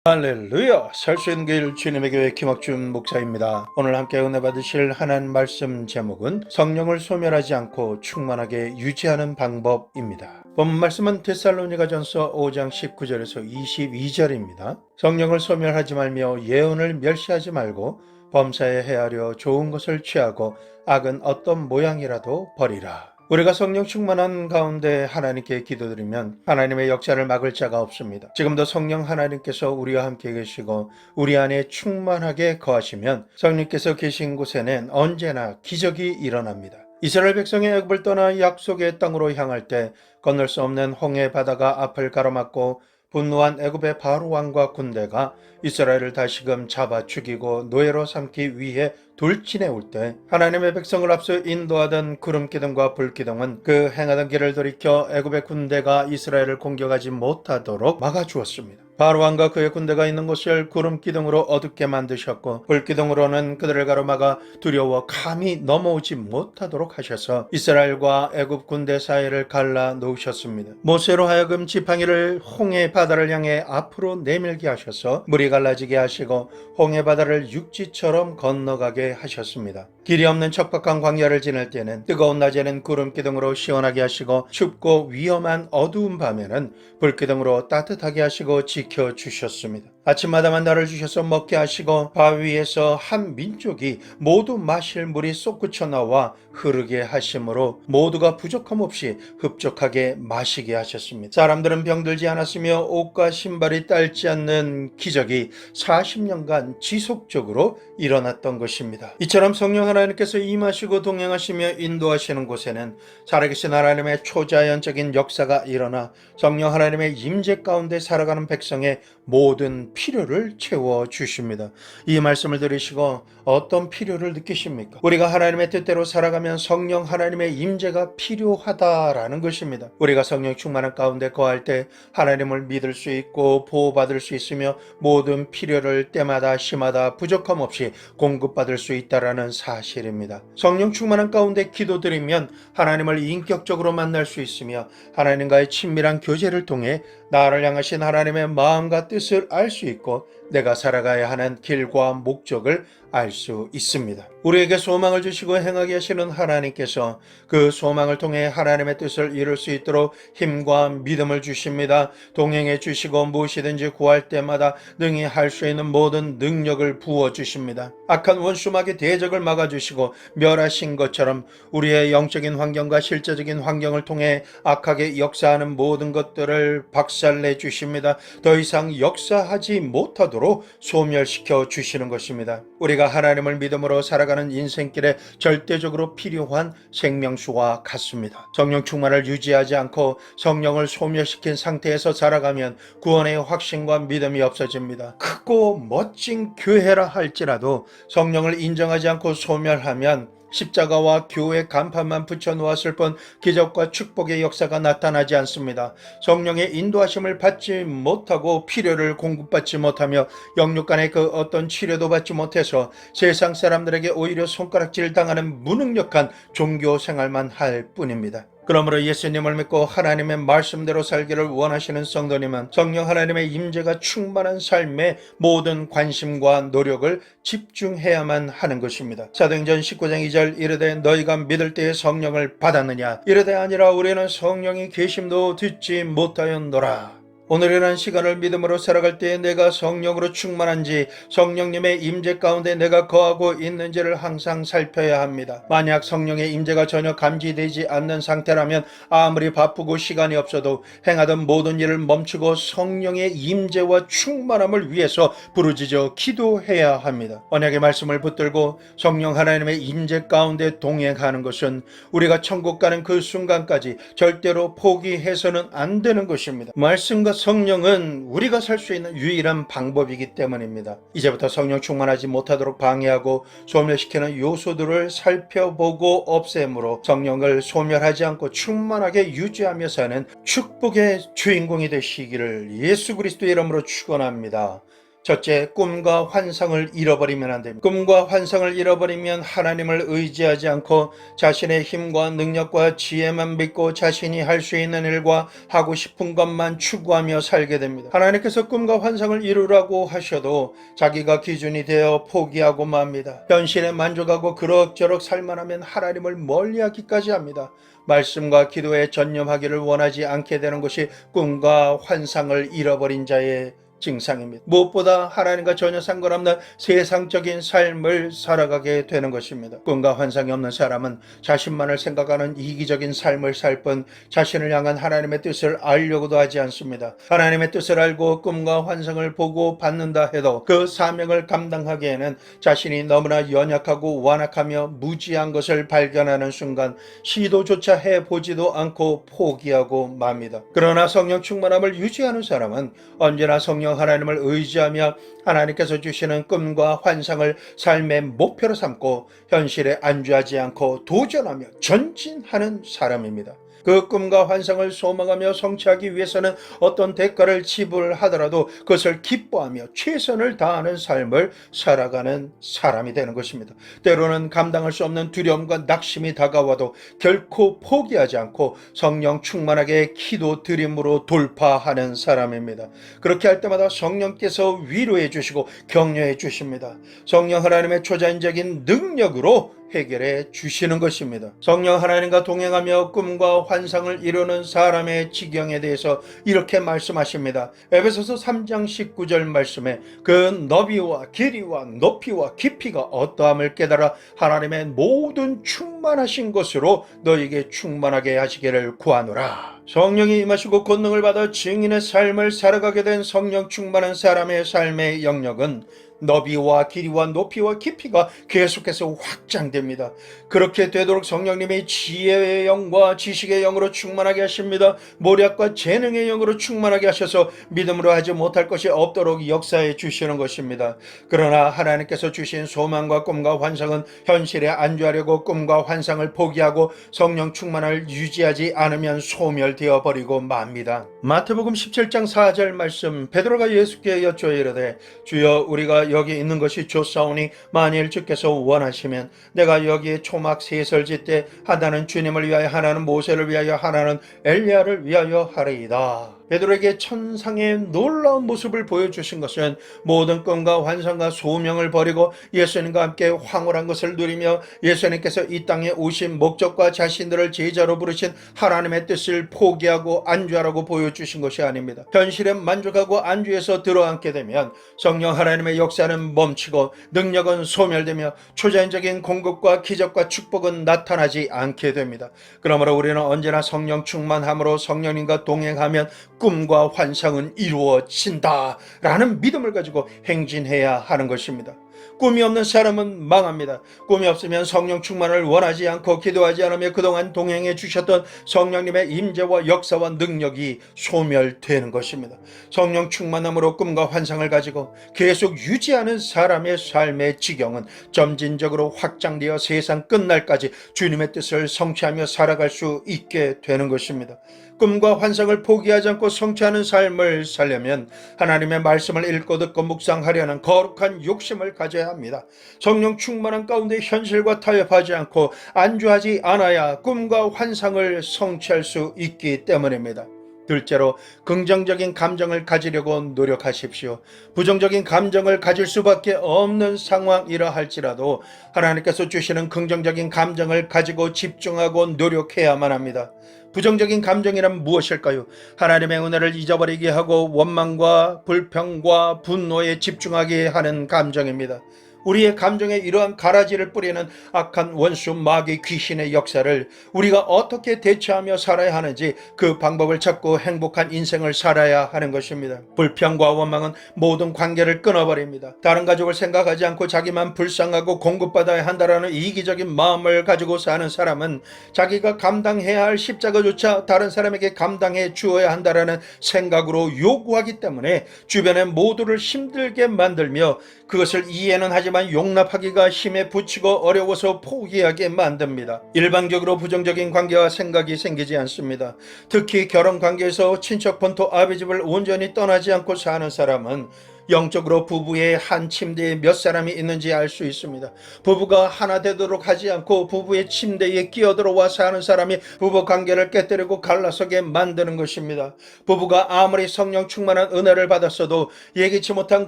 할렐루야! 살 수 있는 길 주님의 교회 김학준 목사입니다. 오늘 함께 은혜 받으실 하나님 말씀 제목은 성령을 소멸하지 않고 충만하게 유지하는 방법입니다. 본문 말씀은 데살로니가전서 5장 19절에서 22절입니다. 성령을 소멸하지 말며 예언을 멸시하지 말고 범사에 헤아려 좋은 것을 취하고 악은 어떤 모양이라도 버리라. 우리가 성령 충만한 가운데 하나님께 기도드리면 하나님의 역사를 막을 자가 없습니다. 지금도 성령 하나님께서 우리와 함께 계시고 우리 안에 충만하게 거하시면 성령께서 계신 곳에는 언제나 기적이 일어납니다. 이스라엘 백성이 애굽을 떠나 약속의 땅으로 향할 때 건널 수 없는 홍해 바다가 앞을 가로막고 분노한 애굽의 바로 왕과 군대가 이스라엘을 다시금 잡아 죽이고 노예로 삼기 위해 돌진해 올 때 하나님의 백성을 앞서 인도하던 구름기둥과 불기둥은 그 행하던 길을 돌이켜 애굽의 군대가 이스라엘을 공격하지 못하도록 막아주었습니다. 바로 왕과 그의 군대가 있는 곳을 구름기둥으로 어둡게 만드셨고 불기둥으로는 그들을 가로막아 두려워 감히 넘어오지 못하도록 하셔서 이스라엘과 애굽 군대 사이를 갈라 놓으셨습니다. 모세로 하여금 지팡이를 홍해 바다를 향해 앞으로 내밀게 하셔서 물이 갈라지게 하시고 홍해 바다를 육지처럼 건너가게 하셨습니다. 길이 없는 척박한 광야를 지날 때는 뜨거운 낮에는 구름기둥으로 시원하게 하시고 춥고 위험한 어두운 밤에는 불기둥으로 따뜻하게 하시고 지켜주셨습니다. 아침마다만 날을 주셔서 먹게 하시고 바위에서 한 민족이 모두 마실 물이 솟구쳐 나와 흐르게 하심으로 모두가 부족함 없이 흡족하게 마시게 하셨습니다. 사람들은 병들지 않았으며 옷과 신발이 딸지 않는 기적이 40년간 지속적으로 일어났던 것입니다. 이처럼 성령 하나님께서 임하시고 동행하시며 인도하시는 곳에는 살아계신 하나님의 초자연적인 역사가 일어나 성령 하나님의 임재 가운데 살아가는 백성의 모든 필요를 채워주십니다. 이 말씀을 들으시고 어떤 필요를 느끼십니까? 우리가 하나님의 뜻대로 살아가면 성령 하나님의 임재가 필요하다라는 것입니다. 우리가 성령 충만한 가운데 거할 때 하나님을 믿을 수 있고 보호받을 수 있으며 모든 필요를 때마다 시마다 부족함 없이 공급받을 수 있다라는 사실입니다. 성령 충만한 가운데 기도드리면 하나님을 인격적으로 만날 수 있으며 하나님과의 친밀한 교제를 통해 나를 향하신 하나님의 마음과 뜻을 알 수 있고 내가 살아가야 하는 길과 목적을 알 수 있습니다. 우리에게 소망을 주시고 행하게 하시는 하나님께서 그 소망을 통해 하나님의 뜻을 이룰 수 있도록 힘과 믿음을 주십니다. 동행해 주시고 무엇이든지 구할 때마다 능히 할 수 있는 모든 능력을 부어주십니다. 악한 원수막의 대적을 막아주시고 멸하신 것처럼 우리의 영적인 환경과 실제적인 환경을 통해 악하게 역사하는 모든 것들을 박살내 주십니다. 더 이상 역사하지 못하도록 소멸시켜 주시는 것입니다. 우리가 하나님을 믿음으로 살아가는 인생길에 절대적으로 필요한 생명수와 같습니다. 성령 충만을 유지하지 않고 성령을 소멸시킨 상태에서 살아가면 구원의 확신과 믿음이 없어집니다. 크고 멋진 교회라 할지라도 성령을 인정하지 않고 소멸하면 십자가와 교회 간판만 붙여놓았을 뿐 기적과 축복의 역사가 나타나지 않습니다. 성령의 인도하심을 받지 못하고 필요를 공급받지 못하며 영육 간의 그 어떤 치료도 받지 못해서 세상 사람들에게 오히려 손가락질 당하는 무능력한 종교 생활만 할 뿐입니다. 그러므로 예수님을 믿고 하나님의 말씀대로 살기를 원하시는 성도님은 성령 하나님의 임재가 충만한 삶에 모든 관심과 노력을 집중해야만 하는 것입니다. 사도행전 19장 2절 이르되 너희가 믿을 때에 성령을 받았느냐 이르되 아니라 우리는 성령이 계심도 듣지 못하였노라. 오늘이라는 시간을 믿음으로 살아갈 때에 내가 성령으로 충만한지 성령님의 임재 가운데 내가 거하고 있는지를 항상 살펴야 합니다. 만약 성령의 임재가 전혀 감지되지 않는 상태라면 아무리 바쁘고 시간이 없어도 행하던 모든 일을 멈추고 성령의 임재와 충만함을 위해서 부르짖어 기도해야 합니다. 언약의 말씀을 붙들고 성령 하나님의 임재 가운데 동행하는 것은 우리가 천국 가는 그 순간까지 절대로 포기해서는 안 되는 것입니다. 말씀과 성령은 우리가 살 수 있는 유일한 방법이기 때문입니다. 이제부터 성령 충만하지 못하도록 방해하고 소멸시키는 요소들을 살펴보고 없앰으로 성령을 소멸하지 않고 충만하게 유지하며 사는 축복의 주인공이 되시기를 예수 그리스도의 이름으로 축원합니다. 첫째, 꿈과 환상을 잃어버리면 안 됩니다. 꿈과 환상을 잃어버리면 하나님을 의지하지 않고 자신의 힘과 능력과 지혜만 믿고 자신이 할 수 있는 일과 하고 싶은 것만 추구하며 살게 됩니다. 하나님께서 꿈과 환상을 이루라고 하셔도 자기가 기준이 되어 포기하고 맙니다. 현실에 만족하고 그럭저럭 살만 하면 하나님을 멀리하기까지 합니다. 말씀과 기도에 전념하기를 원하지 않게 되는 것이 꿈과 환상을 잃어버린 자의 증상입니다. 무엇보다 하나님과 전혀 상관없는 세상적인 삶을 살아가게 되는 것입니다. 꿈과 환상이 없는 사람은 자신만을 생각하는 이기적인 삶을 살 뿐 자신을 향한 하나님의 뜻을 알려고도 하지 않습니다. 하나님의 뜻을 알고 꿈과 환상을 보고 받는다 해도 그 사명을 감당하기에는 자신이 너무나 연약하고 완악하며 무지한 것을 발견하는 순간 시도조차 해보지도 않고 포기하고 맙니다. 그러나 성령 충만함을 유지하는 사람은 언제나 성령 하나님을 의지하며 하나님께서 주시는 꿈과 환상을 삶의 목표로 삼고 현실에 안주하지 않고 도전하며 전진하는 사람입니다. 그 꿈과 환상을 소망하며 성취하기 위해서는 어떤 대가를 지불하더라도 그것을 기뻐하며 최선을 다하는 삶을 살아가는 사람이 되는 것입니다. 때로는 감당할 수 없는 두려움과 낙심이 다가와도 결코 포기하지 않고 성령 충만하게 기도 드림으로 돌파하는 사람입니다. 그렇게 할 때마다 성령께서 위로해 주시고 격려해 주십니다. 성령 하나님의 초자연적인 능력으로 해결해 주시는 것입니다. 성령 하나님과 동행하며 꿈과 환상을 이루는 사람의 지경에 대해서 이렇게 말씀하십니다. 에베소서 3장 19절 말씀에 그 너비와 길이와 높이와 깊이가 어떠함을 깨달아 하나님의 모든 충만하신 것으로 너에게 충만하게 하시기를 구하노라. 성령이 임하시고 권능을 받아 증인의 삶을 살아가게 된 성령 충만한 사람의 삶의 영역은 너비와 길이와 높이와 깊이가 계속해서 확장됩니다. 그렇게 되도록 성령님이 지혜의 영과 지식의 영으로 충만하게 하십니다. 모략과 재능의 영으로 충만하게 하셔서 믿음으로 하지 못할 것이 없도록 역사해 주시는 것입니다. 그러나 하나님께서 주신 소망과 꿈과 환상은 현실에 안주하려고 꿈과 환상을 포기하고 성령 충만을 유지하지 않으면 소멸되어 버리고 맙니다. 마태복음 17장 4절 말씀, 베드로가 예수께 여쭈어 이르되 주여 우리가 여기 있는 것이 좋사오니 만일 주께서 원하시면 내가 여기에 초막 셋을 짓되 하나는 주님을 위하여 하나는 모세를 위하여 하나는 엘리야를 위하여 하리이다. 베드로에게 천상의 놀라운 모습을 보여주신 것은 모든 꿈과 환상과 소명을 버리고 예수님과 함께 황홀한 것을 누리며 예수님께서 이 땅에 오신 목적과 자신들을 제자로 부르신 하나님의 뜻을 포기하고 안주하라고 보여주신 것이 아닙니다. 현실에 만족하고 안주해서 들어앉게 되면 성령 하나님의 역사는 멈추고 능력은 소멸되며 초자연적인 공급과 기적과 축복은 나타나지 않게 됩니다. 그러므로 우리는 언제나 성령 충만함으로 성령님과 동행하면 꿈과 환상은 이루어진다 라는 믿음을 가지고 행진해야 하는 것입니다. 꿈이 없는 사람은 망합니다. 꿈이 없으면 성령 충만을 원하지 않고 기도하지 않으며 그동안 동행해 주셨던 성령님의 임재와 역사와 능력이 소멸되는 것입니다. 성령 충만함으로 꿈과 환상을 가지고 계속 유지하는 사람의 삶의 지경은 점진적으로 확장되어 세상 끝날까지 주님의 뜻을 성취하며 살아갈 수 있게 되는 것입니다. 꿈과 환상을 포기하지 않고 성취하는 삶을 살려면 하나님의 말씀을 읽고 듣고 묵상하려는 거룩한 욕심을 가져야 합니다. 성령 충만한 가운데 현실과 타협하지 않고 안주하지 않아야 꿈과 환상을 성취할 수 있기 때문입니다. 둘째로 긍정적인 감정을 가지려고 노력하십시오. 부정적인 감정을 가질 수밖에 없는 상황이라 할지라도 하나님께서 주시는 긍정적인 감정을 가지고 집중하고 노력해야만 합니다. 부정적인 감정이란 무엇일까요? 하나님의 은혜를 잊어버리게 하고 원망과 불평과 분노에 집중하게 하는 감정입니다. 우리의 감정에 이러한 가라지를 뿌리는 악한 원수 마귀 귀신의 역사를 우리가 어떻게 대처하며 살아야 하는지 그 방법을 찾고 행복한 인생을 살아야 하는 것입니다. 불평과 원망은 모든 관계를 끊어버립니다. 다른 가족을 생각하지 않고 자기만 불쌍하고 공급받아야 한다라는 이기적인 마음을 가지고 사는 사람은 자기가 감당해야 할 십자가조차 다른 사람에게 감당해 주어야 한다라는 생각으로 요구하기 때문에 주변의 모두를 힘들게 만들며 그것을 이해는 하지만 용납하기가 힘에 부치고 어려워서 포기하게 만듭니다. 일반적으로 부정적인 관계와 생각이 생기지 않습니다. 특히 결혼 관계에서 친척 본토 아비집을 온전히 떠나지 않고 사는 사람은 영적으로 부부의 한 침대에 몇 사람이 있는지 알 수 있습니다. 부부가 하나 되도록 하지 않고 부부의 침대에 끼어들어와 사는 사람이 부부 관계를 깨뜨리고 갈라서게 만드는 것입니다. 부부가 아무리 성령 충만한 은혜를 받았어도 예기치 못한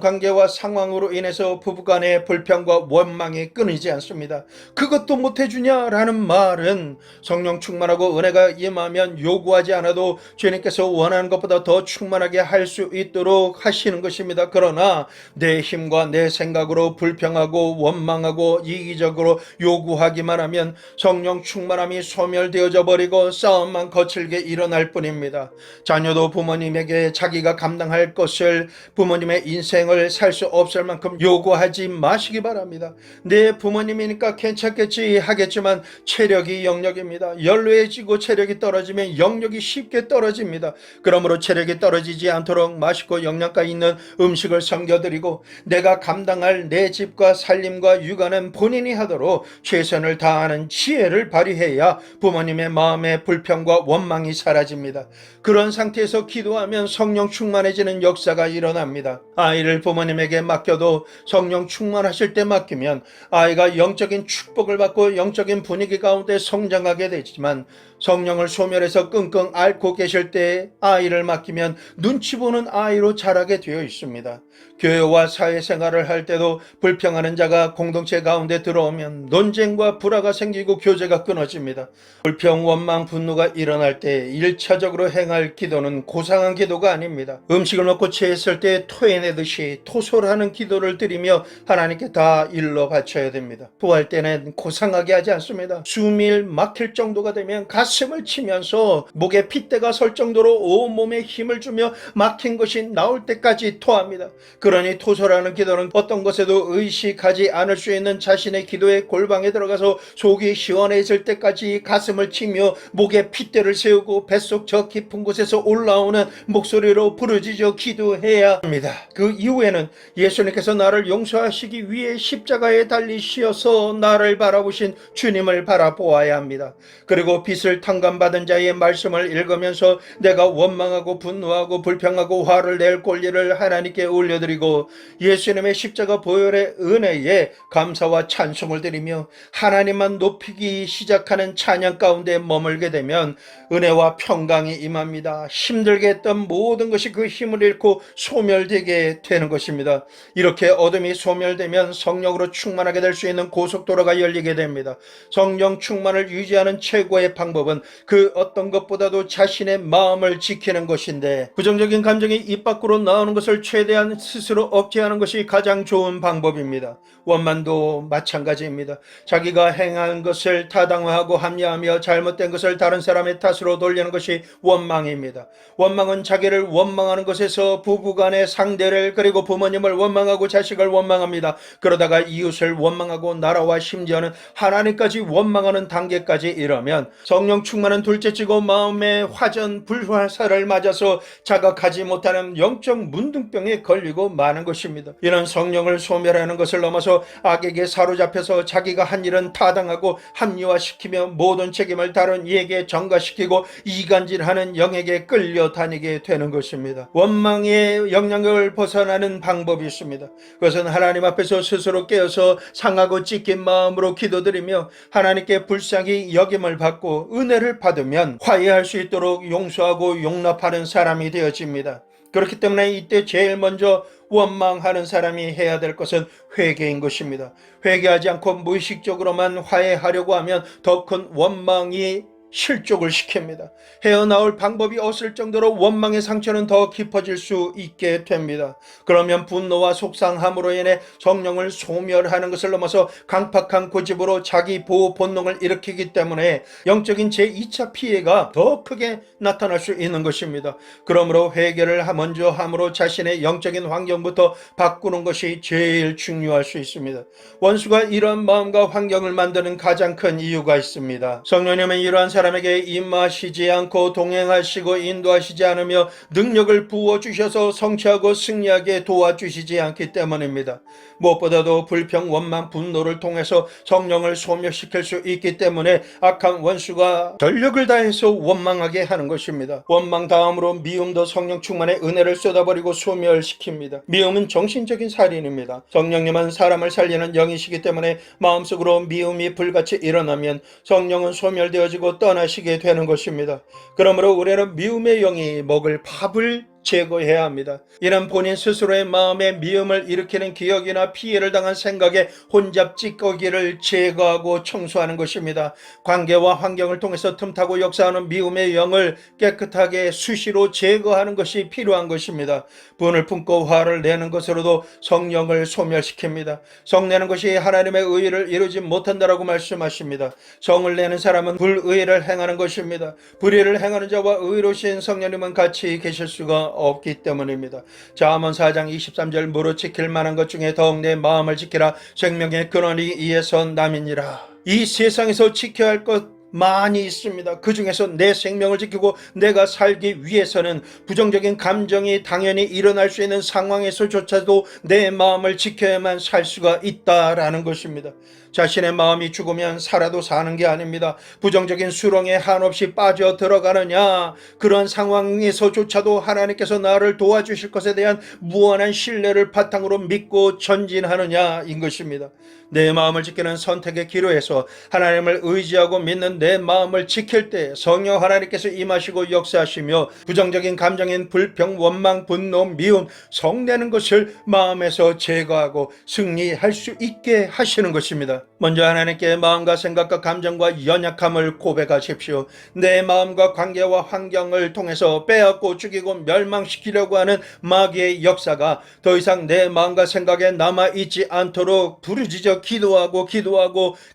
관계와 상황으로 인해서 부부간의 불평과 원망이 끊이지 않습니다. 그것도 못해주냐라는 말은 성령 충만하고 은혜가 임하면 요구하지 않아도 주님께서 원하는 것보다 더 충만하게 할 수 있도록 하시는 것입니다. 그러나 내 힘과 내 생각으로 불평하고 원망하고 이기적으로 요구하기만 하면 성령 충만함이 소멸되어져 버리고 싸움만 거칠게 일어날 뿐입니다. 자녀도 부모님에게 자기가 감당할 것을, 부모님의 인생을 살 수 없을 만큼 요구하지 마시기 바랍니다. 내 부모님이니까 괜찮겠지 하겠지만 체력이 영역입니다. 연로해지고 체력이 떨어지면 영역이 쉽게 떨어집니다. 그러므로 체력이 떨어지지 않도록 맛있고 영양가 있는 음식을 섬겨드리고 내가 감당할 내 집과 살림과 육아는 본인이 하도록 최선을 다하는 지혜를 발휘해야 부모님의 마음의 불평과 원망이 사라집니다. 그런 상태에서 기도하면 성령 충만해지는 역사가 일어납니다. 아이를 부모님에게 맡겨도 성령 충만하실 때 맡기면 아이가 영적인 축복을 받고 영적인 분위기 가운데 성장하게 되지만 성령을 소멸해서 끙끙 앓고 계실 때 아이를 맡기면 눈치 보는 아이로 자라게 되어 있습니다. 교회와 사회생활을 할 때도 불평하는 자가 공동체 가운데 들어오면 논쟁과 불화가 생기고 교제가 끊어집니다. 불평, 원망, 분노가 일어날 때 1차적으로 행할 기도는 고상한 기도가 아닙니다. 음식을 먹고 취했을 때 토해내듯이 토솔하는 기도를 드리며 하나님께 다 일러 바쳐야 됩니다. 토할 때는 고상하게 하지 않습니다. 숨이 막힐 정도가 되면 가슴을 치면서 목에 핏대가 설 정도로 온몸에 힘을 주며 막힌 것이 나올 때까지 토합니다. 그러니 토설하는 기도는 어떤 것에도 의식하지 않을 수 있는 자신의 기도의 골방에 들어가서 속이 시원해질 때까지 가슴을 치며 목에 핏대를 세우고 뱃속 저 깊은 곳에서 올라오는 목소리로 부르짖어 기도해야 합니다. 그 이후에는 예수님께서 나를 용서하시기 위해 십자가에 달리시어서 나를 바라보신 주님을 바라보아야 합니다. 그리고 빛을 탕감받은 자의 말씀을 읽으면서 내가 원망하고 분노하고 불평하고 화를 낼 권리를 하나님께 올려드리고 예수님의 십자가 보혈의 은혜에 감사와 찬송을 드리며 하나님만 높이기 시작하는 찬양 가운데 머물게 되면 은혜와 평강이 임합니다. 힘들게 했던 모든 것이 그 힘을 잃고 소멸되게 되는 것입니다. 이렇게 어둠이 소멸되면 성령으로 충만하게 될 수 있는 고속도로가 열리게 됩니다. 성령 충만을 유지하는 최고의 방법은 그 어떤 것보다도 자신의 마음을 지키는 것인데 부정적인 감정이 입 밖으로 나오는 것을 최대한 스스로 억제하는 것이 가장 좋은 방법입니다. 원만도 마찬가지입니다. 자기가 행한 것을 타당화하고 합리화하며 잘못된 것을 다른 사람의 탓으로 돌리는 것이 원망입니다. 원망은 자기를 원망하는 것에서 부부간의 상대를 그리고 부모님을 원망하고 자식을 원망합니다. 그러다가 이웃을 원망하고 나라와 심지어는 하나님까지 원망하는 단계까지 이르면 성령 충만은 둘째치고 마음의 화전 불화살을 맞아서 자각하지 못하는 영적 문둥병에 걸리고 마는 것입니다. 이런 성령을 소멸하는 것을 넘어서 악에게 사로잡혀서 자기가 한 일은 타당하고 합리화시키며 모든 책임을 다른 이에게 전가시키고 이간질하는 영에게 끌려다니게 되는 것입니다. 원망의 영향을 벗어나는 방법이 있습니다. 그것은 하나님 앞에서 스스로 깨어서 상하고 찢긴 마음으로 기도드리며 하나님께 불쌍히 여김을 받고 은혜를 받으면 화해할 수 있도록 용서하고 용납하는 사람이 되어집니다. 그렇기 때문에 이때 제일 먼저 원망하는 사람이 해야 될 것은 회개인 것입니다. 회개하지 않고 무의식적으로만 화해하려고 하면 더 큰 원망이 실족을 시킵니다. 헤어나올 방법이 없을 정도로 원망의 상처는 더 깊어질 수 있게 됩니다. 그러면 분노와 속상함으로 인해 성령을 소멸하는 것을 넘어서 강팍한 고집으로 자기 보호 본능을 일으키기 때문에 영적인 제2차 피해가 더 크게 나타날 수 있는 것입니다. 그러므로 회개를 먼저 함으로 자신의 영적인 환경부터 바꾸는 것이 제일 중요할 수 있습니다. 원수가 이러한 마음과 환경을 만드는 가장 큰 이유가 있습니다. 성령님은 이러한 사람 사람에게 임하시지 않고 동행하시고 인도하시지 않으며 능력을 부어주셔서 성취하고 승리하게 도와주시지 않기 때문입니다. 무엇보다도 불평, 원망, 분노를 통해서 성령을 소멸시킬 수 있기 때문에 악한 원수가 전력을 다해서 원망하게 하는 것입니다. 원망 다음으로 미움도 성령 충만의 은혜를 쏟아버리고 소멸시킵니다. 미움은 정신적인 살인입니다. 성령님은 사람을 살리는 영이시기 때문에 마음속으로 미움이 불같이 일어나면 성령은 소멸되어지고 떠나시게 되는 것입니다. 그러므로 우리는 미움의 영이 먹을 밥을 제거해야 합니다. 이는 본인 스스로의 마음에 미움을 일으키는 기억이나 피해를 당한 생각에 혼잡 찌꺼기를 제거하고 청소하는 것입니다. 관계와 환경을 통해서 틈타고 역사하는 미움의 영을 깨끗하게 수시로 제거하는 것이 필요한 것입니다. 분을 품고 화를 내는 것으로도 성령을 소멸시킵니다. 성내는 것이 하나님의 의를 이루지 못한다라고 말씀하십니다. 성을 내는 사람은 불의를 행하는 것입니다. 불의를 행하는 자와 의로우신 성령님은 같이 계실 수가 없기 때문입니다. 잠언 4장 23절 무릇 지킬 만한 것 중에 더욱 내 마음을 지키라 생명의 근원이 이에서 남이니라. 이 세상에서 지켜야 할 것 많이 있습니다. 그 중에서 내 생명을 지키고 내가 살기 위해서는 부정적인 감정이 당연히 일어날 수 있는 상황에서조차도 내 마음을 지켜야만 살 수가 있다라는 것입니다. 자신의 마음이 죽으면 살아도 사는 게 아닙니다. 부정적인 수렁에 한없이 빠져 들어가느냐, 그런 상황에서조차도 하나님께서 나를 도와주실 것에 대한 무한한 신뢰를 바탕으로 믿고 전진하느냐인 것입니다. 내 마음을 지키는 선택의 기로에서 하나님을 의지하고 믿는 내 마음을 지킬 때 성령 하나님께서 임하시고 역사하시며 부정적인 감정인 불평, 원망, 분노, 미움, 성내는 것을 마음에서 제거하고 승리할 수 있게 하시는 것입니다. 먼저 하나님께 마음과 생각과 감정과 연약함을 고백하십시오. 내 마음과 관계와 환경을 통해서 빼앗고 죽이고 멸망시키려고 하는 마귀의 역사가 더 이상 내 마음과 생각에 남아있지 않도록 부르짖어 기도하고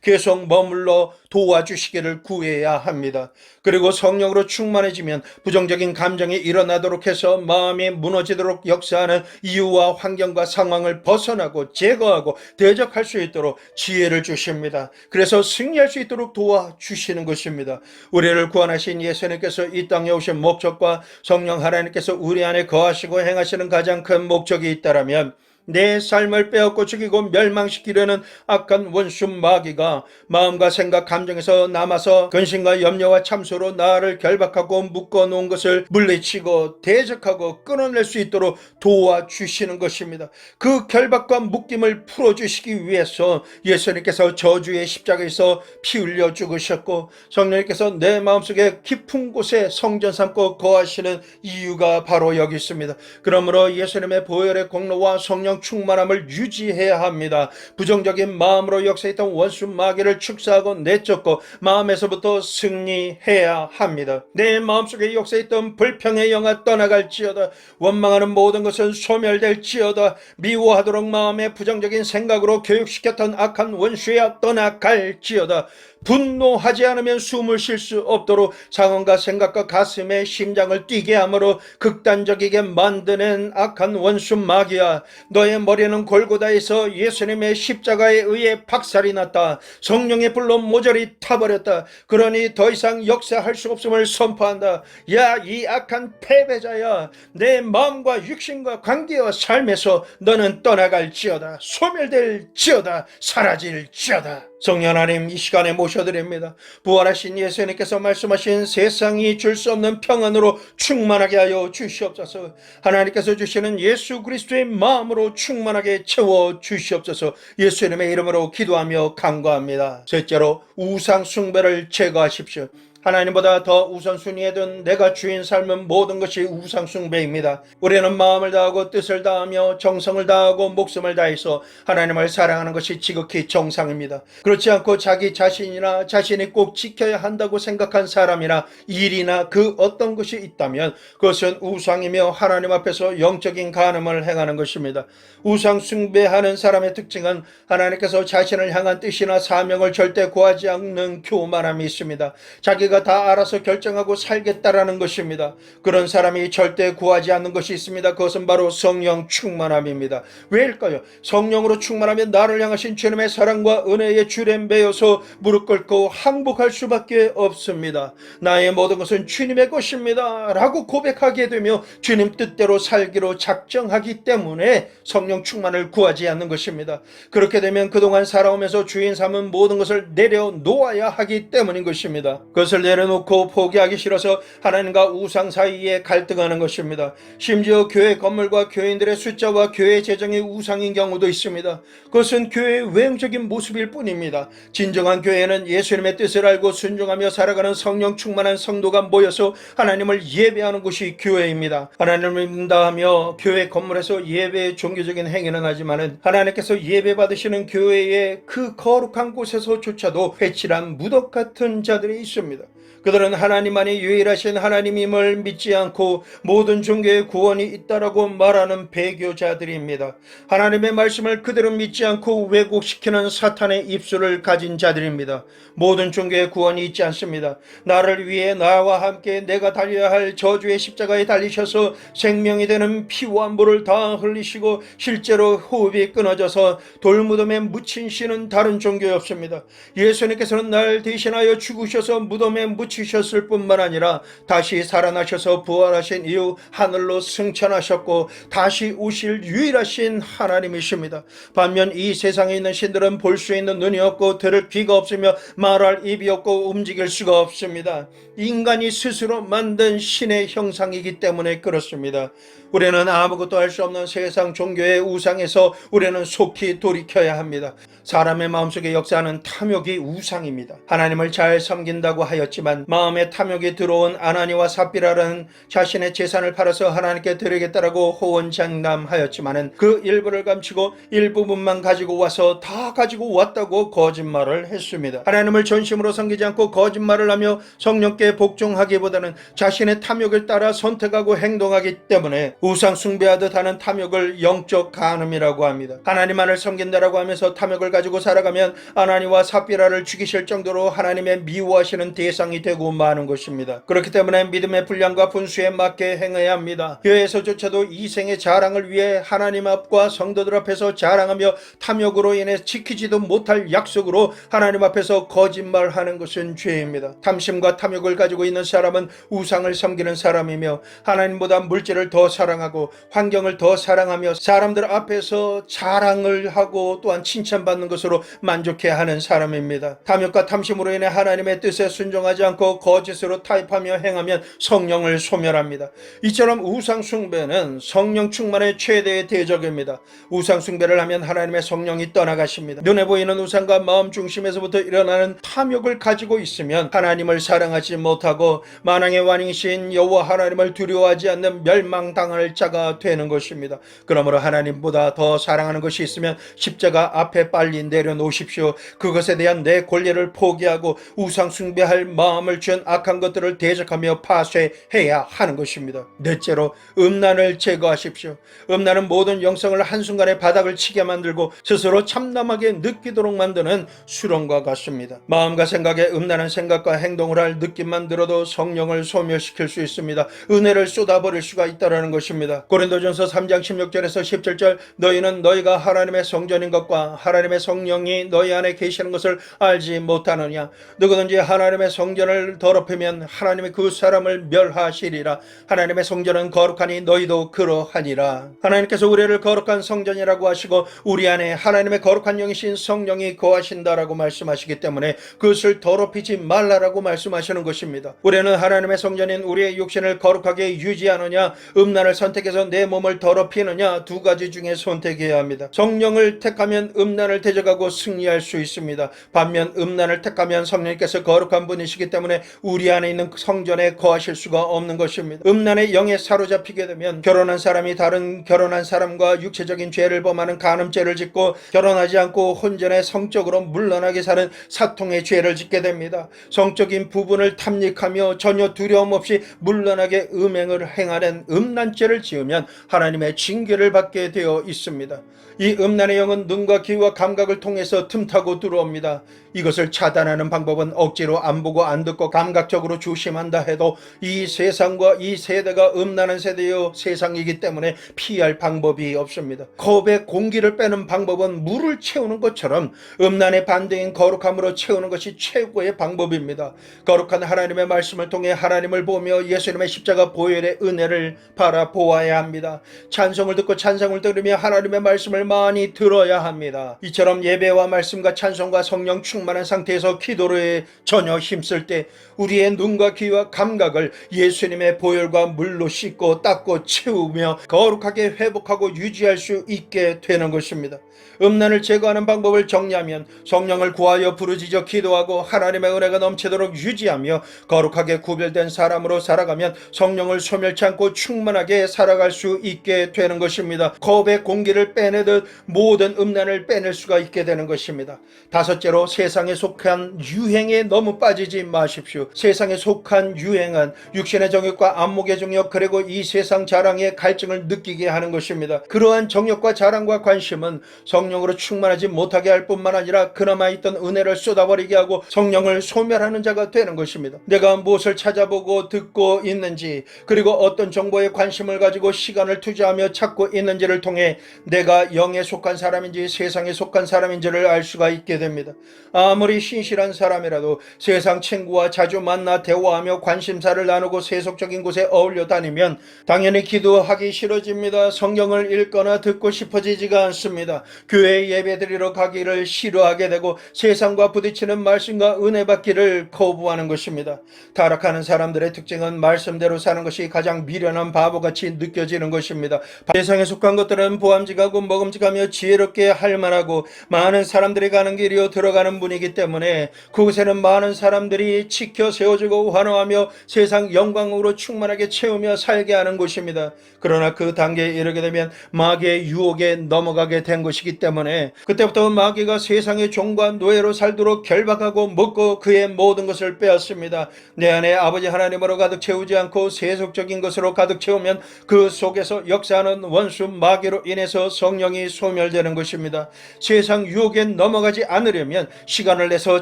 계속 머물러 도와주시기를 구해야 합니다. 그리고 성령으로 충만해지면 부정적인 감정이 일어나도록 해서 마음이 무너지도록 역사하는 이유와 환경과 상황을 벗어나고 제거하고 대적할 수 있도록 지혜를 주십니다. 그래서 승리할 수 있도록 도와주시는 것입니다. 우리를 구원하신 예수님께서 이 땅에 오신 목적과 성령 하나님께서 우리 안에 거하시고 행하시는 가장 큰 목적이 있다라면 내 삶을 빼앗고 죽이고 멸망시키려는 악한 원수 마귀가 마음과 생각, 감정에서 남아서 근심과 염려와 참소로 나를 결박하고 묶어놓은 것을 물리치고 대적하고 끊어낼 수 있도록 도와주시는 것입니다. 그 결박과 묶임을 풀어주시기 위해서 예수님께서 저주의 십자가에서 피 흘려 죽으셨고 성령님께서 내 마음속에 깊은 곳에 성전 삼고 거하시는 이유가 바로 여기 있습니다. 그러므로 예수님의 보혈의 공로와 성령 충만함을 유지해야 합니다. 부정적인 마음으로 역사했던 원수 마귀를 축사하고 내쫓고 마음에서부터 승리해야 합니다. 내 마음속에 역사했던 불평의 영아 떠나갈지어다. 원망하는 모든 것은 소멸될지어다. 미워하도록 마음에 부정적인 생각으로 교육시켰던 악한 원수야 떠나갈지어다. 분노하지 않으면 숨을 쉴 수 없도록 상황과 생각과 가슴에 심장을 뛰게 하므로 극단적이게 만드는 악한 원수 마귀야, 너의 머리는 골고다에서 예수님의 십자가에 의해 박살이 났다. 성령의 불로 모조리 타버렸다. 그러니 더 이상 역사할 수 없음을 선포한다. 야, 이 악한 패배자야, 내 마음과 육신과 관계와 삶에서 너는 떠나갈지어다. 소멸될지어다. 사라질지어다. 성령 하나님, 이 시간에 모셔드립니다. 부활하신 예수님께서 말씀하신 세상이 줄 수 없는 평안으로 충만하게 하여 주시옵소서. 하나님께서 주시는 예수 그리스도의 마음으로 충만하게 채워 주시옵소서. 예수님의 이름으로 기도하며 간구합니다. 셋째로, 우상 숭배를 제거하십시오. 하나님보다 더 우선순위에 둔 내가 주인 삶은 모든 것이 우상 숭배입니다. 우리는 마음을 다하고 뜻을 다하며 정성을 다하고 목숨을 다해서 하나님을 사랑하는 것이 지극히 정상입니다. 그렇지 않고 자기 자신이나 자신이 꼭 지켜야 한다고 생각한 사람이나 일이나 그 어떤 것이 있다면 그것은 우상이며 하나님 앞에서 영적인 간음을 행하는 것입니다. 우상 숭배하는 사람의 특징은 하나님께서 자신을 향한 뜻이나 사명을 절대 구하지 않는 교만함이 있습니다. 자기가 내가 다 알아서 결정하고 살겠다라는 것입니다. 그런 사람이 절대 구하지 않는 것이 있습니다. 그것은 바로 성령 충만함입니다. 왜일까요? 성령으로 충만하면 나를 향하신 주님의 사랑과 은혜의 줄에 매여서 무릎 꿇고 항복할 수밖에 없습니다. 나의 모든 것은 주님의 것입니다 라고 고백하게 되며 주님 뜻대로 살기로 작정하기 때문에 성령 충만을 구하지 않는 것입니다. 그렇게 되면 그동안 살아오면서 주인 삼은 모든 것을 내려놓아야 하기 때문인 것입니다. 그것을 내려놓고 포기하기 싫어서 하나님과 우상 사이에 갈등하는 것입니다. 심지어 교회 건물과 교인들의 숫자와 교회 재정이 우상인 경우도 있습니다. 그것은 교회의 외형적인 모습일 뿐입니다. 진정한 교회는 예수님의 뜻을 알고 순종하며 살아가는 성령 충만한 성도가 모여서 하나님을 예배하는 곳이 교회입니다. 하나님을 믿는다 하며 교회 건물에서 예배의 종교적인 행위는 하지만은 하나님께서 예배 받으시는 교회의 그 거룩한 곳에서조차도 회칠한 무덤 같은 자들이 있습니다. 그들은 하나님만이 유일하신 하나님임을 믿지 않고 모든 종교의 구원이 있다라고 말하는 배교자들입니다. 하나님의 말씀을 그대로 믿지 않고 왜곡시키는 사탄의 입술을 가진 자들입니다. 모든 종교의 구원이 있지 않습니다. 나를 위해 나와 함께 내가 달려야 할 저주의 십자가에 달리셔서 생명이 되는 피와 물을 다 흘리시고 실제로 호흡이 끊어져서 돌무덤에 묻힌 신은 다른 종교에 없습니다. 예수님께서는 날 대신하여 죽으셔서 무덤에 묻히셨을 뿐만 아니라 다시 살아나셔서 부활하신 이후 하늘로 승천하셨고 다시 오실 유일하신 하나님이십니다. 반면 이 세상에 있는 신들은 볼 수 있는 눈이 없고 들을 귀가 없으며 말할 입이 없고 움직일 수가 없습니다. 인간이 스스로 만든 신의 형상이기 때문에 그렇습니다. 우리는 아무것도 할 수 없는 세상 종교의 우상에서 우리는 속히 돌이켜야 합니다. 사람의 마음속에 역사하는 탐욕이 우상입니다. 하나님을 잘 섬긴다고 하였지만 마음에 탐욕이 들어온 아나니와 삽비라는 자신의 재산을 팔아서 하나님께 드리겠다라고 호언장담하였지만은 그 일부를 감추고 일부분만 가지고 와서 다 가지고 왔다고 거짓말을 했습니다. 하나님을 전심으로 섬기지 않고 거짓말을 하며 성령께 복종하기보다는 자신의 탐욕을 따라 선택하고 행동하기 때문에 우상 숭배하듯 하는 탐욕을 영적 간음이라고 합니다. 하나님만을 섬긴다라고 하면서 탐욕을 가지고 살아가면 아나니와 삽비라를 죽이실 정도로 하나님의 미워하시는 대상이 되고 마는 것입니다. 그렇기 때문에 믿음의 분량과 분수에 맞게 행해야 합니다. 교회에서조차도 이생의 자랑을 위해 하나님 앞과 성도들 앞에서 자랑하며 탐욕으로 인해 지키지도 못할 약속으로 하나님 앞에서 거짓말하는 것은 죄입니다. 탐심과 탐욕을 가지고 있는 사람은 우상을 섬기는 사람이며 하나님보다 물질을 더 사랑하고 환경을 더 사랑하며 사람들 앞에서 자랑을 하고 또한 칭찬받는 것으로 만족해하는 사람입니다. 탐욕과 탐심으로 인해 하나님의 뜻에 순종하지 않고 거짓으로 타협하며 행하면 성령을 소멸합니다. 이처럼 우상 숭배는 성령 충만의 최대의 대적입니다. 우상 숭배를 하면 하나님의 성령이 떠나가십니다. 눈에 보이는 우상과 마음 중심에서부터 일어나는 탐욕을 가지고 있으면 하나님을 사랑하지 못하고 만왕의 왕이신 여호와 하나님을 두려워하지 않는 멸망당할 자가 되는 것입니다. 그러므로 하나님보다 더 사랑하는 것이 있으면 십자가 앞에 빨리 내려놓으십시오. 그것에 대한 내 권리를 포기하고 우상 숭배할 마음을 준 악한 것들을 대적하며 파쇄해야 하는 것입니다. 넷째로 음란을 제거하십시오. 음란은 모든 영성을 한순간에 바닥을 치게 만들고 스스로 참담하게 느끼도록 만드는 수렁과 같습니다. 마음과 생각에 음란한 생각과 행동을 할 느낌만 들어도 성령을 소멸시킬 수 있습니다. 은혜를 쏟아버릴 수가 있다는 것입니다. 고린도전서 3장 16절에서 17절 너희는 너희가 하나님의 성전인 것과 하나님의 성령이 너희 안에 계시는 것을 알지 못하느냐. 누구든지 하나님의 성전을 더럽히면 하나님이 그 사람을 멸하시리라. 하나님의 성전은 거룩하니 너희도 그러하니라. 하나님께서 우리를 거룩한 성전이라고 하시고 우리 안에 하나님의 거룩한 영이신 성령이 거하신다라고 말씀하시기 때문에 그것을 더럽히지 말라라고 말씀하시는 것입니다. 우리는 하나님의 성전인 우리의 육신을 거룩하게 유지하느냐 음란을 선택해서 내 몸을 더럽히느냐 두 가지 중에 선택해야 합니다. 성령을 택하면 음란을 대적하고 승리할 수 있습니다. 반면 음란을 택하면 성령께서 거룩한 분이시기 때문에 우리 안에 있는 성전에 거하실 수가 없는 것입니다. 음란의 영에 사로잡히게 되면 결혼한 사람이 다른 결혼한 사람과 육체적인 죄를 범하는 간음죄를 짓고 결혼하지 않고 혼전에 성적으로 물러나게 사는 사통의 죄를 짓게 됩니다. 성적인 부분을 탐닉하며 전혀 두려움 없이 물러나게 음행을 행하는 음란죄를 지으면 하나님의 징계를 받게 되어 있습니다. 이 음란의 영은 눈과 귀와 감각을 통해서 틈타고 들어옵니다. 이것을 차단하는 방법은 억지로 안 보고 안 듣고 듣고 감각적으로 조심한다 해도 이 세상과 이 세대가 음란한 세대요 세상이기 때문에 피할 방법이 없습니다. 컵에 공기를 빼는 방법은 물을 채우는 것처럼 음란의 반대인 거룩함으로 채우는 것이 최고의 방법입니다. 거룩한 하나님의 말씀을 통해 하나님을 보며 예수님의 십자가 보혈의 은혜를 바라보아야 합니다. 찬송을 듣고 찬송을 들으며 하나님의 말씀을 많이 들어야 합니다. 이처럼 예배와 말씀과 찬송과 성령 충만한 상태에서 기도를 전혀 힘쓸 때 우리의 눈과 귀와 감각을 예수님의 보혈과 물로 씻고 닦고 채우며 거룩하게 회복하고 유지할 수 있게 되는 것입니다. 음란을 제거하는 방법을 정리하면 성령을 구하여 부르짖어 기도하고 하나님의 은혜가 넘치도록 유지하며 거룩하게 구별된 사람으로 살아가면 성령을 소멸치 않고 충만하게 살아갈 수 있게 되는 것입니다. 컵에 공기를 빼내듯 모든 음란을 빼낼 수가 있게 되는 것입니다. 다섯째로 세상에 속한 유행에 너무 빠지지 마십시오. 세상에 속한 유행은 육신의 정욕과 안목의 정욕 그리고 이 세상 자랑의 갈증을 느끼게 하는 것입니다. 그러한 정욕과 자랑과 관심은 성령으로 충만하지 못하게 할 뿐만 아니라 그나마 있던 은혜를 쏟아버리게 하고 성령을 소멸하는 자가 되는 것입니다. 내가 무엇을 찾아보고 듣고 있는지 그리고 어떤 정보에 관심을 가지고 시간을 투자하며 찾고 있는지를 통해 내가 영에 속한 사람인지 세상에 속한 사람인지를 알 수가 있게 됩니다. 아무리 신실한 사람이라도 세상 친구와 자주 만나 대화하며 관심사를 나누고 세속적인 곳에 어울려 다니면 당연히 기도하기 싫어집니다. 성경을 읽거나 듣고 싶어지지가 않습니다. 교회 예배드리러 가기를 싫어하게 되고 세상과 부딪히는 말씀과 은혜 받기를 거부하는 것입니다. 타락하는 사람들의 특징은 말씀대로 사는 것이 가장 미련한 바보같이 느껴지는 것입니다. 세상에 속한 것들은 보암직하고 먹음직하며 지혜롭게 할만하고 많은 사람들이 가는 길이요 들어가는 문이기 때문에 그곳에는 많은 사람들이 지켜 세워지고 환호하며 세상 영광으로 충만하게 채우며 살게 하는 곳입니다. 그러나 그 단계에 이르게 되면 마귀의 유혹에 넘어가게 된 것이기 때문에 그때부터 마귀가 세상의 종과 노예로 살도록 결박하고 먹고 그의 모든 것을 빼앗습니다. 내 안에 아버지 하나님으로 가득 채우지 않고 세속적인 것으로 가득 채우면 그 속에서 역사하는 원수 마귀로 인해서 성령이 소멸되는 것입니다. 세상 유혹에 넘어가지 않으려면 시간을 내서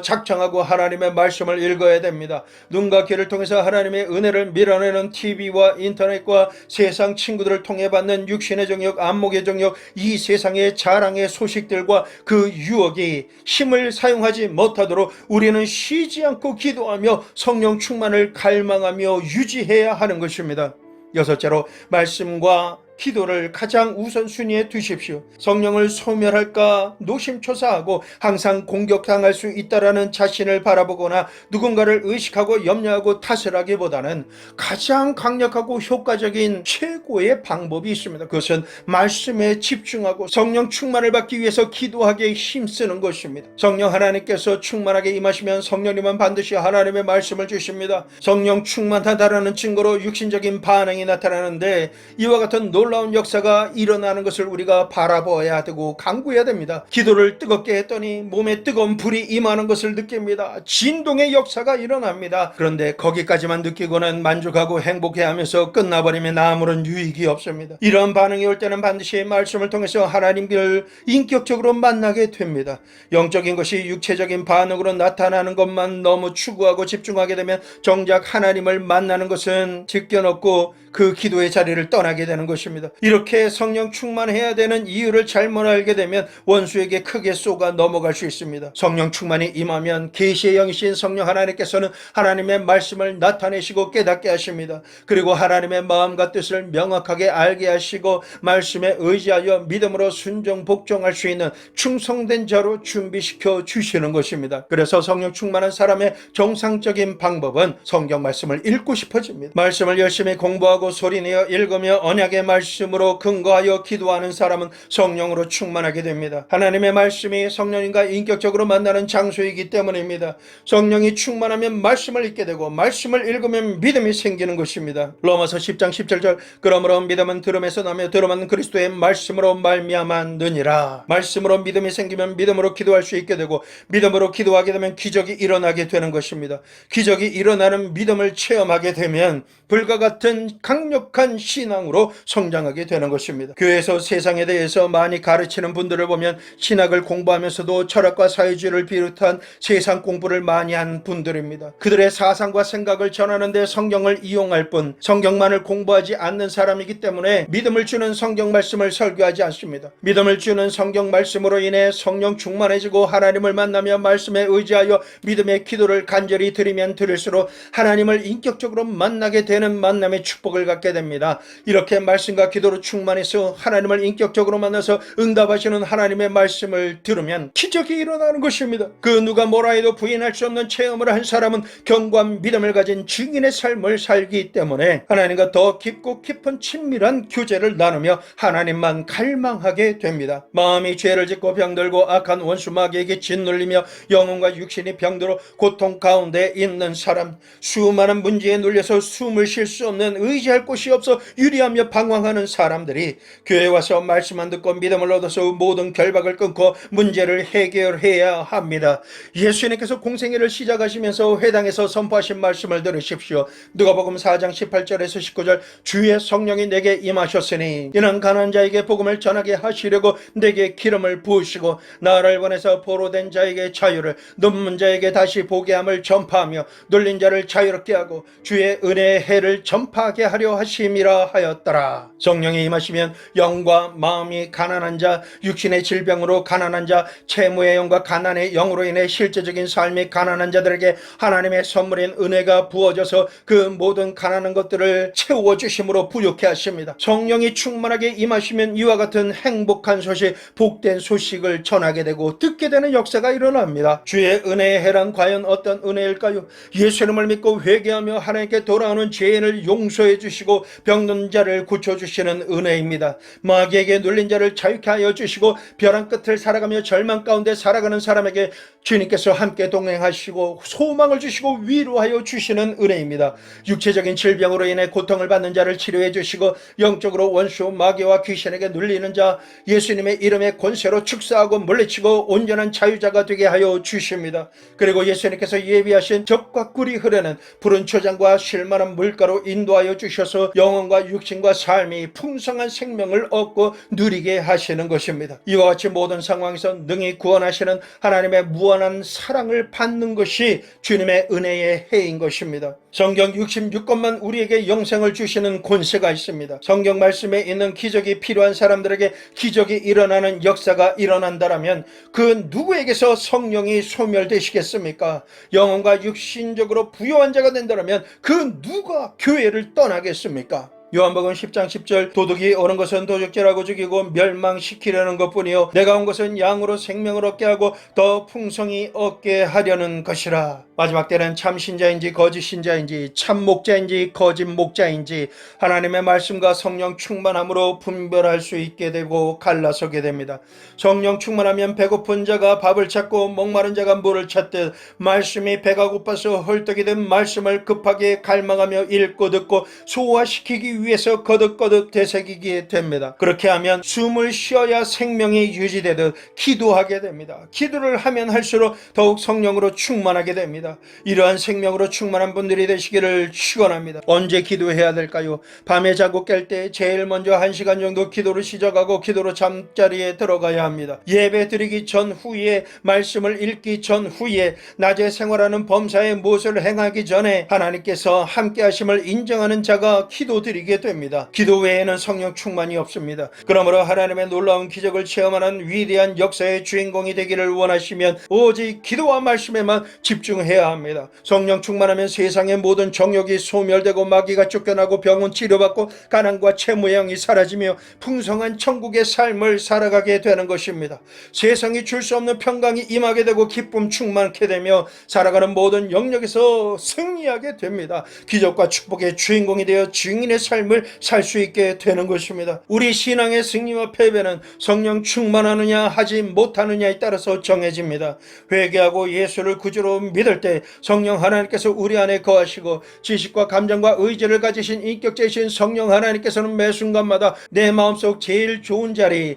작정하고 하나님의 말씀을 읽어야 됩니다. 눈과 귀를 통해서 하나님의 은혜를 밀어내는 TV와 인터넷과 세상 친구들을 통해 받는 육신의 정욕, 안목의 정욕, 이 세상의 자랑의 소식들과 그 유혹이 힘을 사용하지 못하도록 우리는 쉬지 않고 기도하며 성령 충만을 갈망하며 유지해야 하는 것입니다. 여섯째로 말씀과 기도를 가장 우선순위에 두십시오. 성령을 소멸할까 노심초사하고 항상 공격당할 수 있다라는 자신을 바라보거나 누군가를 의식하고 염려하고 탓을 하기보다는 가장 강력하고 효과적인 최고의 방법이 있습니다. 그것은 말씀에 집중하고 성령 충만을 받기 위해서 기도하기에 힘쓰는 것입니다. 성령 하나님께서 충만하게 임하시면 성령님은 반드시 하나님의 말씀을 주십니다. 성령 충만하다라는 증거로 육신적인 반응이 나타나는데 이와 같은 놀라운 역사가 일어나는 것을 우리가 바라보아야 되고 간구해야 됩니다. 기도를 뜨겁게 했더니 몸에 뜨거운 불이 임하는 것을 느낍니다. 진동의 역사가 일어납니다. 그런데 거기까지만 느끼고는 만족하고 행복해하면서 끝나버리면 아무런 유익이 없습니다. 이런 반응이 올 때는 반드시 말씀을 통해서 하나님을 인격적으로 만나게 됩니다. 영적인 것이 육체적인 반응으로 나타나는 것만 너무 추구하고 집중하게 되면 정작 하나님을 만나는 것은 지켜놓고 그 기도의 자리를 떠나게 되는 것입니다. 이렇게 성령 충만해야 되는 이유를 잘못 알게 되면 원수에게 크게 쏘가 넘어갈 수 있습니다. 성령 충만이 임하면 계시의 영이신 성령 하나님께서는 하나님의 말씀을 나타내시고 깨닫게 하십니다. 그리고 하나님의 마음과 뜻을 명확하게 알게 하시고 말씀에 의지하여 믿음으로 순종 복종할 수 있는 충성된 자로 준비시켜 주시는 것입니다. 그래서 성령 충만한 사람의 정상적인 방법은 성경 말씀을 읽고 싶어집니다. 말씀을 열심히 공부하고 소리내어 읽으며 언약의 말씀으로 근거하여 기도하는 사람은 성령으로 충만하게 됩니다. 하나님의 말씀이 성령님과 인격적으로 만나는 장소이기 때문입니다. 성령이 충만하면 말씀을 읽게 되고 말씀을 읽으면 믿음이 생기는 것입니다. 로마서 10장 17절 그러므로 믿음은 들음에서 나며 들음은 그리스도의 말씀으로 말미암았느니라. 말씀으로 믿음이 생기면 믿음으로 기도할 수 있게 되고 믿음으로 기도하게 되면 기적이 일어나게 되는 것입니다. 기적이 일어나는 믿음을 체험하게 되면 불과 같은 강력한 신앙으로 성장 성장하게 되는 것입니다. 교회에서 세상에 대해서 많이 가르치는 분들을 보면 신학을 공부하면서도 철학과 사회주의를 비롯한 세상 공부를 많이 한 분들입니다. 그들의 사상과 생각을 전하는 데 성경을 이용할 뿐 성경만을 공부하지 않는 사람이기 때문에 믿음을 주는 성경 말씀을 설교하지 않습니다. 믿음을 주는 성경 말씀으로 인해 성령 충만해지고 하나님을 만나며 말씀에 의지하여 믿음의 기도를 간절히 드리면 드릴수록 하나님을 인격적으로 만나게 되는 만남의 축복을 갖게 됩니다. 이렇게 말씀과 기도로 충만해서 하나님을 인격적으로 만나서 응답하시는 하나님의 말씀을 들으면 기적이 일어나는 것입니다. 그 누가 뭐라 해도 부인할 수 없는 체험을 한 사람은 견고한 믿음을 가진 증인의 삶을 살기 때문에 하나님과 더 깊고 깊은 친밀한 교제를 나누며 하나님만 갈망하게 됩니다. 마음이 죄를 짓고 병들고 악한 원수 마귀에게 짓눌리며 영혼과 육신이 병들어 고통 가운데 있는 사람, 수많은 문제에 눌려서 숨을 쉴 수 없는 의지할 곳이 없어 유리하며 방황하는 사람들이 교회에 와서 말씀만 듣고 믿음을 얻어서 모든 결박을 끊고 문제를 해결해야 합니다. 예수님께서 공생애를 시작하시면서 회당에서 선포하신 말씀을 들으십시오. 누가복음 4장 18절에서 19절 주의 성령이 내게 임하셨으니 이는 가난한 자에게 복음을 전하게 하시려고 내게 기름을 부으시고 나를 보내서 포로된 자에게 자유를, 눈먼 자에게 다시 보게 함을 전파하며 눌린 자를 자유롭게 하고 주의 은혜의 해를 전파하게 하려 하심이라 하였더라. 성령이 임하시면 영과 마음이 가난한 자, 육신의 질병으로 가난한 자, 채무의 영과 가난의 영으로 인해 실제적인 삶이 가난한 자들에게 하나님의 선물인 은혜가 부어져서 그 모든 가난한 것들을 채워주심으로 부욕해 하십니다. 성령이 충만하게 임하시면 이와 같은 행복한 소식, 복된 소식을 전하게 되고 듣게 되는 역사가 일어납니다. 주의 은혜의 해란 과연 어떤 은혜일까요? 예수님을 믿고 회개하며 하나님께 돌아오는 죄인을 용서해 주시고 병든 자를 고쳐주시는 은혜입니다. 마귀에게 눌린 자를 자유케 하여 주시고 벼랑 끝을 살아가며 절망 가운데 살아가는 사람에게 주님께서 함께 동행하시고 소망을 주시고 위로하여 주시는 은혜입니다. 육체적인 질병으로 인해 고통을 받는 자를 치료해 주시고 영적으로 원수 마귀와 귀신에게 눌리는 자 예수님의 이름의 권세로 축사하고 물리치고 온전한 자유자가 되게 하여 주십니다. 그리고 예수님께서 예비하신 젖과 꿀이 흐르는 푸른 초장과 쉴만한 물가로 인도하여 주셔서 영혼과 육신과 삶이 풍성한 생명을 얻고 누리게 하시는 것입니다. 이와 같이 모든 상황에서 능히 구원하시는 하나님의 무한한 사랑을 받는 것이 주님의 은혜의 해인 것입니다. 성경 66권만 우리에게 영생을 주시는 권세가 있습니다. 성경 말씀에 있는 기적이 필요한 사람들에게 기적이 일어나는 역사가 일어난다면 그 누구에게서 성령이 소멸되시겠습니까? 영혼과 육신적으로 부요한 자가 된다면 그 누가 교회를 떠나겠습니까? 요한복음 10장 10절 도둑이 오는 것은 도적질하고 죽이고 멸망시키려는 것뿐이요 내가 온 것은 양으로 생명을 얻게 하고 더 풍성히 얻게 하려는 것이라. 마지막 때는 참 신자인지 거짓 신자인지 참 목자인지 거짓 목자인지 하나님의 말씀과 성령 충만함으로 분별할 수 있게 되고 갈라서게 됩니다. 성령 충만하면 배고픈 자가 밥을 찾고 목마른 자가 물을 찾듯 말씀이 배가 고파서 헐떡이든 말씀을 급하게 갈망하며 읽고 듣고 소화시키기 위해서 거듭거듭 되새기게 됩니다. 그렇게 하면 숨을 쉬어야 생명이 유지되듯 기도하게 됩니다. 기도를 하면 할수록 더욱 성령으로 충만하게 됩니다. 이러한 생명으로 충만한 분들이 되시기를 축원합니다. 언제 기도해야 될까요? 밤에 자고 깰 때 제일 먼저 1시간 정도 기도를 시작하고 기도로 잠자리에 들어가야 합니다. 예배 드리기 전후에 말씀을 읽기 전후에 낮에 생활하는 범사에 무엇을 행하기 전에 하나님께서 함께 하심을 인정하는 자가 기도드리게 됩니다. 기도 외에는 성령 충만이 없습니다. 그러므로 하나님의 놀라운 기적을 체험하는 위대한 역사의 주인공이 되기를 원하시면 오직 기도와 말씀에만 집중해야 합니다. 성령 충만하면 세상의 모든 정욕이 소멸되고 마귀가 쫓겨나고 병은 치료받고 가난과 채무의 영이 사라지며 풍성한 천국의 삶을 살아가게 되는 것입니다. 세상이 줄 수 없는 평강이 임하게 되고 기쁨 충만케 되며 살아가는 모든 영역에서 승리하게 됩니다. 기적과 축복의 주인공이 되어 증인의 삶을 살 수 있게 되는 것입니다. 우리 신앙의 승리와 패배는 성령 충만하느냐 하지 못하느냐에 따라서 정해집니다. 회개하고 예수를 구주로 믿을 때 때 성령 하나님께서 우리 안에 거하시고 지식과 감정과 의지를 가지신 인격자이신 성령 하나님께서는 매 순간마다 내 마음속 제일 좋은 자리에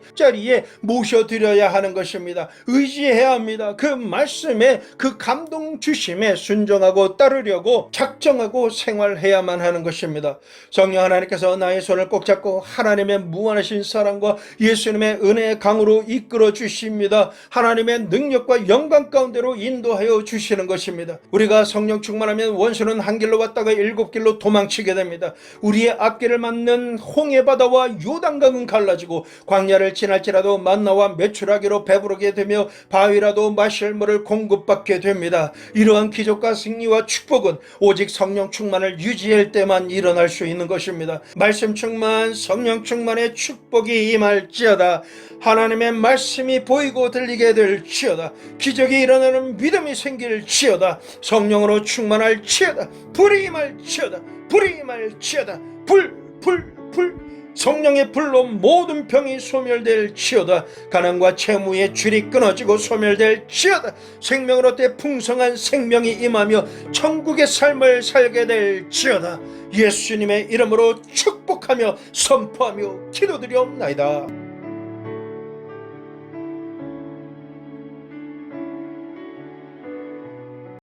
모셔드려야 하는 것입니다. 의지해야 합니다. 그 말씀에 그 감동 주심에 순종하고 따르려고 작정하고 생활해야만 하는 것입니다. 성령 하나님께서 나의 손을 꼭 잡고 하나님의 무한하신 사랑과 예수님의 은혜의 강으로 이끌어 주십니다. 하나님의 능력과 영광 가운데로 인도하여 주시는 것입니다. 우리가 성령 충만하면 원수는 한 길로 왔다가 7길로 도망치게 됩니다. 우리의 앞길을 막는 홍해바다와 요단강은 갈라지고 광야를 지날지라도 만나와 메추라기로 배부르게 되며 바위라도 마실 물을 공급받게 됩니다. 이러한 기적과 승리와 축복은 오직 성령 충만을 유지할 때만 일어날 수 있는 것입니다. 말씀 충만, 성령 충만의 축복이 임할지어다. 하나님의 말씀이 보이고 들리게 될지어다. 기적이 일어나는 믿음이 생길지어다. 성령으로 충만할지어다. 불이 임할지어다. 불이 임할지어다. 불 성령의 불로 모든 병이 소멸될지어다. 가난과 채무의 줄이 끊어지고 소멸될지어다. 생명을 얻되 풍성한 생명이 임하며 천국의 삶을 살게 될지어다. 예수님의 이름으로 축복하며 선포하며 기도드리옵나이다.